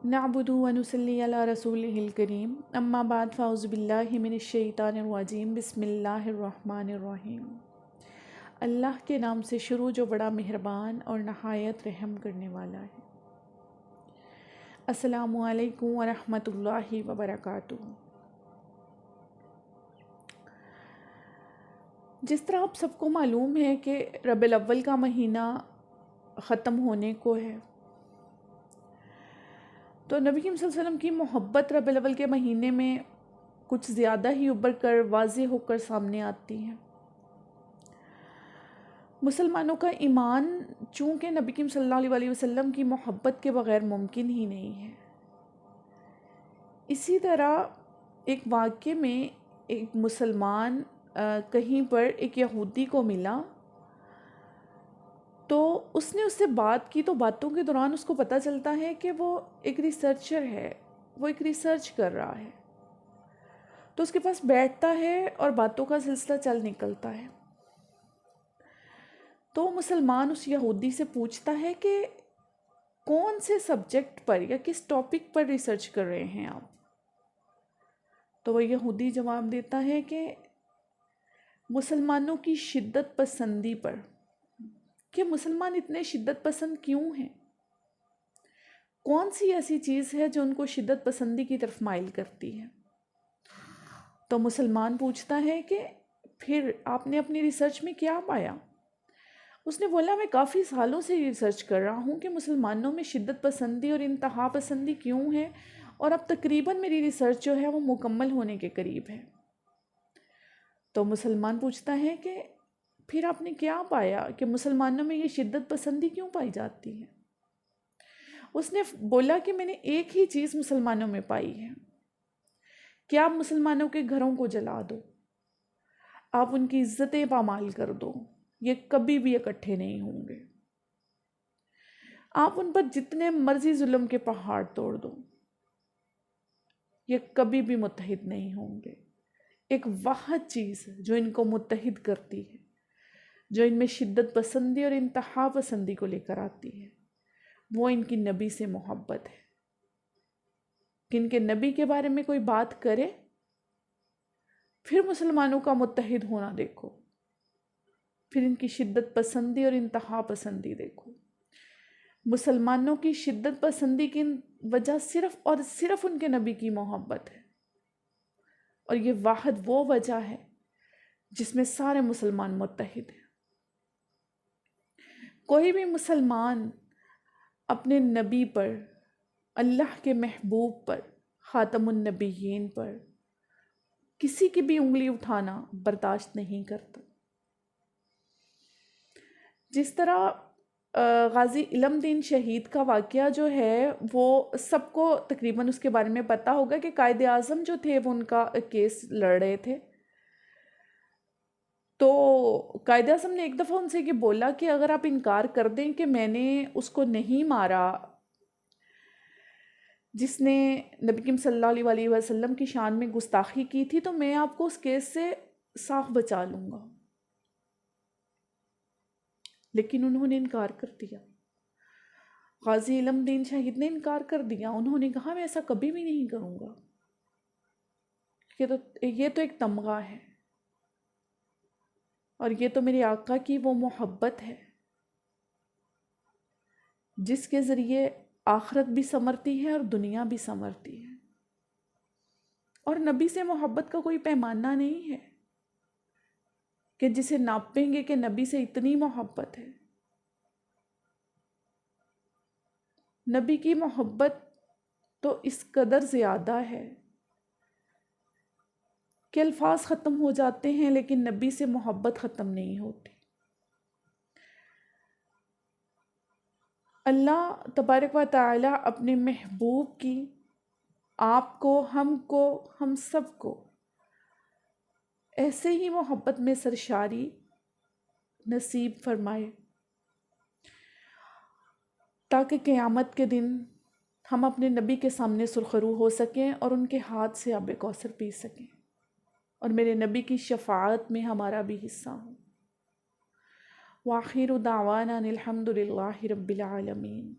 नअबुदु व नुसल्ली अला रसूलिहिल करीम अम्मा बाद फ़ाउज़ु बिल्लाहि मिनश शैतानिर रजीम बिस्मिल्लाहिर रहमानिर रहीम। अल्लाह के नाम से शुरू जो बड़ा मेहरबान और नहायत रहम करने वाला है। अस्सलामु अलैकुम व रहमतुल्लाहि व बरकातुहू। जिस तरह आप सबको मालूम है कि रबीउल अव्वल का महीना ख़त्म होने को है, तो नबी करीम सल्लल्लाहु अलैहि वसल्लम की मोहब्बत रबीउल अव्वल के महीने में कुछ ज़्यादा ही उभर कर वाज़े होकर सामने आती है। मुसलमानों का ईमान चूँकि नबी करीम सल्लल्लाहु अलैहि वसल्लम की मोहब्बत के बग़ैर मुमकिन ही नहीं है। इसी तरह एक वाक़े में एक मुसलमान कहीं पर एक यहूदी को मिला, तो उसने उससे बात की, तो बातों के दौरान उसको पता चलता है कि वो एक रिसर्चर है, वो एक रिसर्च कर रहा है। तो उसके पास बैठता है और बातों का सिलसिला चल निकलता है। तो मुसलमान उस यहूदी से पूछता है कि कौन से सब्जेक्ट पर या किस टॉपिक पर रिसर्च कर रहे हैं आप। तो वह यहूदी जवाब देता है कि मुसलमानों की शिद्दत पसंदी पर, कि मुसलमान इतने शिद्दत पसंद क्यों हैं, कौन सी ऐसी चीज़ है जो उनको शिद्दत पसंदी की तरफ माइल करती है। तो मुसलमान पूछता है कि फिर आपने अपनी रिसर्च में क्या पाया। उसने बोला, मैं काफ़ी सालों से रिसर्च कर रहा हूँ कि मुसलमानों में शिद्दत पसंदी और इंतहा पसंदी क्यों है, और अब तकरीबन मेरी रिसर्च जो है वो मुकम्मल होने के करीब है। तो मुसलमान पूछता है कि फिर आपने क्या पाया कि मुसलमानों में ये शिद्दत पसंदी क्यों पाई जाती है। उसने बोला कि मैंने एक ही चीज़ मुसलमानों में पाई है कि आप मुसलमानों के घरों को जला दो, आप उनकी इज्जतें पामाल कर दो, ये कभी भी इकट्ठे नहीं होंगे। आप उन पर जितने मर्जी जुल्म के पहाड़ तोड़ दो, ये कभी भी मुत्तहिद नहीं होंगे। एक वाहिद चीज़ जो इनको मुत्तहिद करती है, जो इनमें शिद्दत पसंदी और इंतहा पसंदी को लेकर आती है, वो इनकी नबी से मोहब्बत है। कि इनके नबी के बारे में कोई बात करे, फिर मुसलमानों का मुत्तहिद होना देखो, फिर इनकी शिद्दत पसंदी और इंतहा पसंदी देखो। मुसलमानों की शिद्दत पसंदी की वजह सिर्फ और सिर्फ उनके नबी की मोहब्बत है, और ये वाहिद वो वजह है जिसमें सारे मुसलमान मुत्तहिद हैं। कोई भी मुसलमान अपने नबी पर, अल्लाह के महबूब पर, ख़ातमुन नबिय्यीन पर किसी की भी उंगली उठाना बर्दाश्त नहीं करता। जिस तरह गाज़ी इल्मदीन शहीद का वाक़या जो है, वो सबको तकरीबन उसके बारे में पता होगा कि कायदे आज़म जो थे वो उनका केस लड़ रहे थे। तो कायदे आज़म ने एक दफ़ा उनसे ये बोला कि अगर आप इनकार कर दें कि मैंने उसको नहीं मारा जिसने नबी करीम सल्लल्लाहु अलैहि वसल्लम की शान में गुस्ताखी की थी, तो मैं आपको उस केस से साफ बचा लूँगा। लेकिन उन्होंने इनकार कर दिया। गाज़ी इल्मदीन शहीद ने इनकार कर दिया। उन्होंने कहा, मैं ऐसा कभी भी नहीं करूँगा। ये तो एक तमगा है, और ये तो मेरे आका की वो मोहब्बत है जिसके ज़रिए आखिरत भी संवरती है और दुनिया भी संवरती है। और नबी से मोहब्बत का कोई पैमाना नहीं है कि जिसे नापेंगे कि नबी से इतनी मोहब्बत है। नबी की मोहब्बत तो इस कदर ज़्यादा है कि अल्फाज ख़त्म हो जाते हैं, लेकिन नबी से मोहब्बत ख़त्म नहीं होती। अल्लाह तबारक व तआला अपने महबूब की आपको, हमको, हम सबको ऐसे ही मोहब्बत में सरशारी नसीब फरमाए, ताकि क़यामत के दिन हम अपने नबी के सामने सुरखरू हो सकें और उनके हाथ से आब कौसर पी सकें, और मेरे नबी की शफ़ाअत में हमारा भी हिस्सा हो। वाखिरु दावाना अनिल हम्दुलिल्लाहि रब्बिल आलमीन।